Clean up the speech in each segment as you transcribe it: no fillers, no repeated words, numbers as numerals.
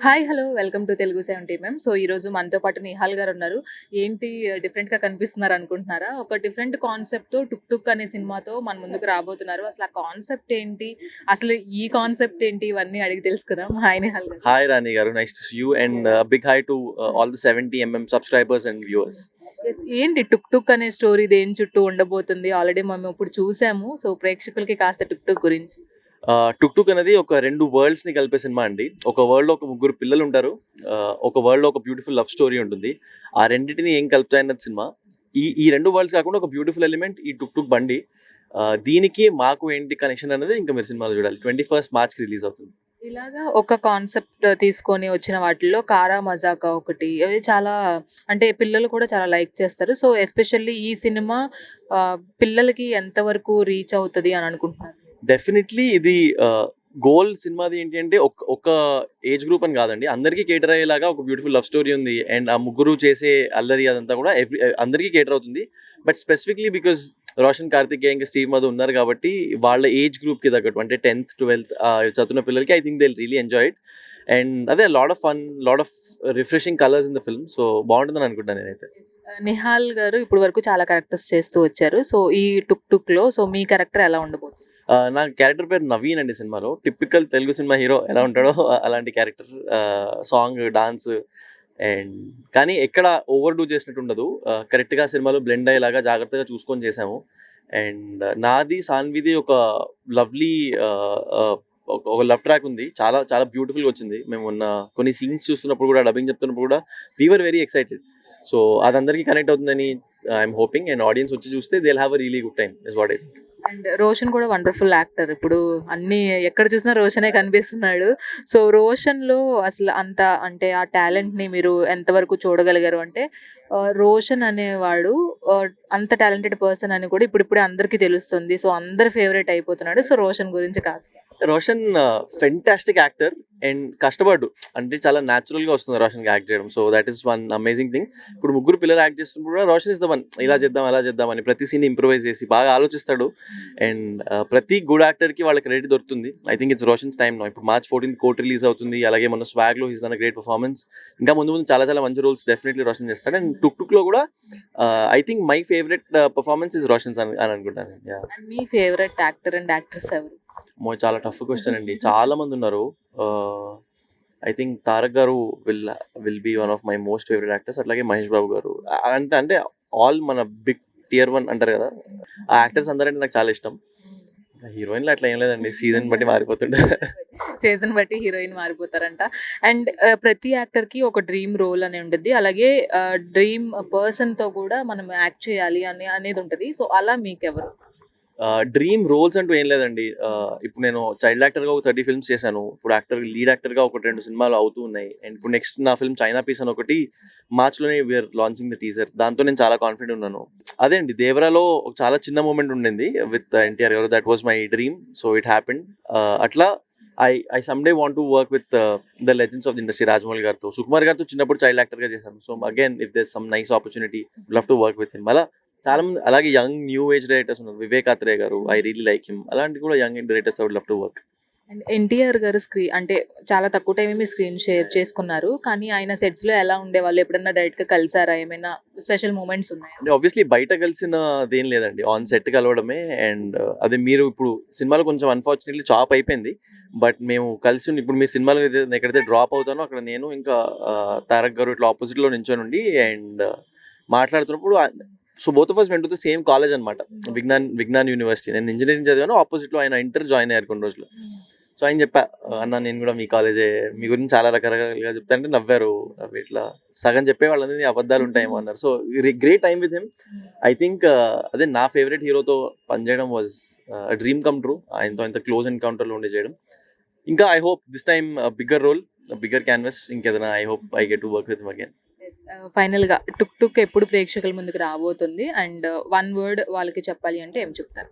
Hi! Hello! Welcome to Telugu 70 MM. So, ఈరోజు మనతో పాటు నిహాల్ గారున్నారు. ఏంటి డిఫరెంట్‌గా కనిపిస్తున్నారనుకుంటున్నారా? ఒక డిఫరెంట్ కాన్సెప్ట్‌తో 'టుక్ టుక్' అనే సినిమాతో మన ముందుకు రాబోతున్నారు. అసలు ఆ కాన్సెప్ట్ ఏంటి? అసలు ఈ కాన్సెప్ట్ ఏంటి? ఇవన్నీ అడిగి తెలుసుకుందాం. హాయ్ నిహాల్ గారు. Hi Rani Garu, nice to see you and a big hi to all the 70 subscribers and viewers. Yes. ఏంటి 'టుక్ టుక్' అనే స్టోరీ దేని చుట్టూ ఉండబోతుంది? ఆల్రెడీ మనం ఇప్పుడు చూసాము. సో, ప్రేక్షకులకి కాస్త 'టుక్ టుక్' గురించి. టుక్ టుక్ అనేది ఒక రెండు వరల్డ్స్ని కలిపే సినిమా అండి. ఒక వరల్డ్లో ఒక ముగ్గురు పిల్లలు ఉంటారు. ఒక వరల్డ్లో ఒక బ్యూటిఫుల్ లవ్ స్టోరీ ఉంటుంది. ఆ రెండింటిని ఏం కలుపుతాయన్నది సినిమా. ఈ రెండు వరల్డ్స్ కాకుండా ఒక బ్యూటిఫుల్ ఎలిమెంట్ ఈ టుక్ టుక్ బండి. దీనికి మాకు ఏంటి కనెక్షన్ అనేది ఇంకా మీరు సినిమాలో చూడాలి. 21st March రిలీజ్ అవుతుంది. ఇలాగా ఒక కాన్సెప్ట్ తీసుకొని వచ్చిన వాటిల్లో 'కారా మజాకా' ఒకటి. అవి చాలా అంటే పిల్లలు కూడా చాలా లైక్ చేస్తారు. సో, ఎస్పెషల్లీ ఈ సినిమా పిల్లలకి ఎంతవరకు రీచ్ అవుతది అని అనుకుంటున్నారు? డెఫినెట్లీ ఇది గోల్ సినిమాది ఏంటి అంటే ఒక ఏజ్ గ్రూప్ అని కాదండి, అందరికీ కేటర్ అయ్యేలాగా ఒక బ్యూటిఫుల్ లవ్ స్టోరీ ఉంది. అండ్ ఆ ముగ్గురు చేసే అల్లరి అదంతా కూడా అందరికీ కేటర్ అవుతుంది. But specifically because Roshan Karthikeya ఇంకా స్టీవ్ మధు ఉన్నారు కాబట్టి వాళ్ళ ఏజ్ గ్రూప్కి తగ్గట్టు అంటే 10th 12th చదువుతున్న పిల్లలకి I think they really enjoy it. And అదే lot of fun, lot of refreshing colours in the film. So బాగుంటుందని అనుకుంటాను నేనైతే. నిహాల్ గారు ఇప్పటి వరకు చాలా క్యారెక్టర్స్ చేస్తూ వచ్చారు. సో, ఈ 'టుక్ టుక్‌లో' సో, మీ క్యారెక్టర్ ఎలా ఉండబోతుంది? నా క్యారెక్టర్ పేరు నవీన్ అండి సినిమాలో. టిపికల్ తెలుగు సినిమా హీరో ఎలా ఉంటాడో అలాంటి క్యారెక్టర్. సాంగ్, డాన్స్ అండ్ కానీ ఎక్కడ ఓవర్ డూ చేసినట్టు ఉండదు. కరెక్ట్గా సినిమాలో బ్లెండ్ అయ్యేలాగా జాగ్రత్తగా చూసుకొని చేసాము. అండ్ నాది సాన్విది ఒక లవ్లీ ఒక లవ్ ట్రాక్ ఉంది. చాలా చాలా బ్యూటిఫుల్గా వచ్చింది. మేము మొన్న కొన్ని సీన్స్ చూస్తున్నప్పుడు కూడా, డబ్బింగ్ చెప్తున్నప్పుడు కూడా వీఆర్ వెరీ ఎక్సైటెడ్. సో అది అందరికీ కనెక్ట్ అవుతుందని ఐఎమ్ హోపింగ్. అండ్ ఆడియన్స్ వచ్చి చూస్తే they will have a really good time is what I think. And Roshan కూడా వండర్‌ఫుల్ యాక్టర్. ఇప్పుడు అన్నీ ఎక్కడ చూసినా రోషనే కనిపిస్తున్నాడు. సో, రోషన్‌లో అసలు అంత అంటే ఆ టాలెంట్‌ని మీరు ఎంతవరకు చూడగలిగారు? అంటే రోషన్ అనేవాడు అంత టాలెంటెడ్ పర్సన్ అని కూడా ఇప్పుడిప్పుడే అందరికీ తెలుస్తుంది. సో, అందరి ఫేవరెట్ అయిపోతున్నాడు. సో, రోషన్ గురించి కాస్త. రోషన్ ఫెంటాస్టిక్ యాక్టర్ అండ్ కష్టపడ్డు అంటే చాలా న్యాచురల్గా వస్తుంది రోషన్కి యాక్ట్ చేయడం. So that is one amazing thing. ఇప్పుడు ముగ్గురు పిల్లలు యాక్ట్ చేస్తున్నప్పుడు కూడా రోషన్ ఇస్ ద వన్, ఇలా చేద్దాం అలా చేద్దాం అని ప్రతి సీన్ ఇంప్రూవైజ్ చేసి బాగా ఆలోచిస్తాడు. అండ్ ప్రతి గుడ్ యాక్టర్కి వాళ్ళకి క్రెడిట్ దొరుకుతుంది. I think it's Roshan's time no. ఇప్పుడు March 14th కోర్ట్ రిలీజ్ అవుతుంది. అలాగే మన స్వాగ్లో హిస్ డన్ గ్రేట్ పర్ఫార్మెన్స్. ఇంకా ముందు ముందు చాలా చాలా మంచి రోల్స్ డెఫినెట్లీ రోషన్ చేస్తాడు. అండ్ టుక్ టుక్లో కూడా I think my favourite performance is Roshan's అని అనుకుంటాను. అండ్ మీ ఫేవరెట్ యాక్టర్ అండ్ యాక్ట్రెస్ ఎవరు? చాలా టఫ్ క్వశ్చన్ అండి. చాలా మంది ఉన్నారు. ఐ థింక్ తారక్ గారు will be one of my most favourite actors. అట్లాగే మహేష్ బాబు గారు. అంటే ఆల్ మన బిగ్ టియర్ 1 అంటారు కదా, ఆ యాక్టర్స్ అందరంటే నాకు చాలా ఇష్టం. హీరోయిన్లు అట్లా ఏం లేదండి, సీజన్ బట్టి మారిపోతుండే. సీజన్ బట్టి హీరోయిన్ మారిపోతారంట. అండ్ ప్రతి యాక్టర్‌కి ఒక డ్రీమ్ రోల్ అని ఉండిద్ది. అలాగే డ్రీమ్ పర్సన్‌తో కూడా మనం యాక్ట్ చేయాలి అనేది ఉంటది. సో, అలా మీకెవరు? డ్రీమ్ రోల్స్ అంటూ ఏం లేదండి. ఇప్పుడు నేను చైల్డ్ యాక్టర్గా ఒక 30 ఫిల్మ్స్ చేశాను. ఇప్పుడు లీడ్ యాక్టర్గా ఒక 2 సినిమాలు అవుతూ ఉన్నాయి. అండ్ ఇప్పుడు నెక్స్ట్ నా ఫిల్మ్ చైనా పీస్ అని ఒకటి మార్చ్లోనే వీఆర్ లాంచింగ్ ద టీజర్. దాంతో నేను చాలా కాన్ఫిడెంట్ ఉన్నాను. అదే అండి, దేవరాలో ఒక చాలా చిన్న మూమెంట్ ఉండింది with NTR garu. That was my dream. So it happened. అట్లా I someday want to work with the legends of the industry. Rajamouli గారితో, సుకుమార్ గారితో చిన్నప్పుడు చైల్డ్ యాక్టర్గా చేశాను. So again if there some nice opportunity, love to work with him. అలా చాలా మంది, అలాగే యంగ్ న్యూ ఏజ్ డైరెక్టర్స్ ఉన్నారు. వివేక్ ఆత్రేయ గారు, ఐ రియలీ లైక్ హిమ్. అలాంటి కూడా young directors I would love to work. And NTR గారు అంటే చాలా తక్కువ టైమే మీ స్క్రీన్ షేర్ చేసుకున్నారు. కానీ ఆయన సెట్స్‌లో ఎలా ఉండేవాళ్ళు? ఎప్పుడన్నా డైరెక్ట్‌గా కలిసారా? ఏమైనా స్పెషల్ మూమెంట్స్ ఉన్నాయా? అంటే ఆబ్వియస్లీ బయట కలిసినదేం లేదండి, ఆన్ సెట్ కలవడమే. అండ్ అదే మీరు ఇప్పుడు సినిమాలో కొంచెం అన్ఫార్చునేట్లీ చాప్ అయిపోయింది. బట్ మేము కలిసి ఇప్పుడు మీరు సినిమాలో ఎక్కడైతే డ్రాప్ అవుతానో అక్కడ నేను ఇంకా తారక్ గారు ఇట్లా ఆపోజిట్లో నించొని ఉండి అండ్ మాట్లాడుతున్నప్పుడు, so both of us went to the same college అనమాట, విజ్ఞాన్ యూనివర్సిటీ. నేను ఇంజనీరింగ్ చదివాను, ఆపోజిట్లో ఆయన ఇంటర్ జాయిన్ అయ్యారు కొన్ని రోజులు. సో ఆయన చెప్పా, అన్న నేను కూడా మీ కాలేజే, మీ గురించి చాలా రకరకాలుగా చెప్తా అంటే నవ్వారు. ఇట్లా సగం చెప్పే వాళ్ళందరినీ అబద్ధాలు ఉంటాయేమో అన్నారు. So great time with him. I think అదే నా ఫేవరెట్ హీరోతో పనిచేయడం వాజ్ డ్రీమ్ కమ్ ట్రూ. ఆయనతో ఇంత క్లోజ్ ఎన్కౌంటర్లో ఉండి చేయడం. ఇంకా I hope this time bigger role, bigger canvas, ఇంకేదైనా I hope I get to work with him again. ఫైనల్‌గా 'టుక్ టుక్' ఎప్పుడు ప్రేక్షకుల ముందుకు రాబోతుంది? అండ్ వన్ వర్డ్ వాళ్ళకి చెప్పాలి అంటే ఏం చెప్తారు?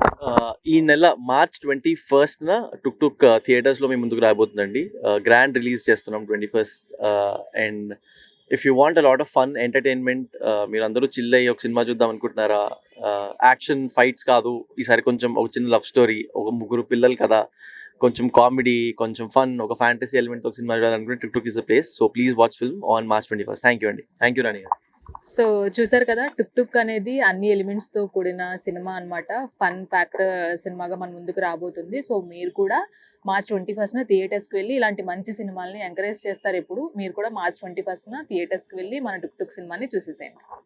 ఈ నెల March 21st టుక్ టుక్ థియేటర్స్లో మీ ముందుకు రాబోతుందండి. గ్రాండ్ రిలీజ్ చేస్తున్నాం 21st. And if you want a lot of fun entertainment, మీరు అందరూ చిల్ అయ్యి ఒక సినిమా చూద్దాం అనుకుంటున్నారా? యాక్షన్ ఫైట్స్ కాదు ఈసారి, కొంచెం ఒక చిన్న లవ్ స్టోరీ, ఒక ముగ్గురు పిల్లలు కదా, కొంచెం కామెడీ, కొంచెం ఫన్, ఒక ఫ్యాంటసీ ఎలిమెంట్ ఒక సినిమా చూడాలనుకుంటే Tuk Tuk is the place. So please watch film on March 21st. Thank you అండి. Thank you Rani garu. So చూసారు కదా, టుక్ టుక్ అనేది అన్ని ఎలిమెంట్స్తో కూడిన సినిమా అన్నమాట. ఫన్ ప్యాక్డ్ సినిమాగా మన ముందుకు రాబోతుంది. సో మీరు కూడా March 21st థియేటర్స్కి వెళ్ళి ఇలాంటి మంచి సినిమాల్ని ఎంకరేజ్ చేస్తారు. ఎప్పుడు మీరు కూడా March 21st థియేటర్స్కి వెళ్ళి మన టుక్ టుక్ సినిమాని చూసేసేయండి.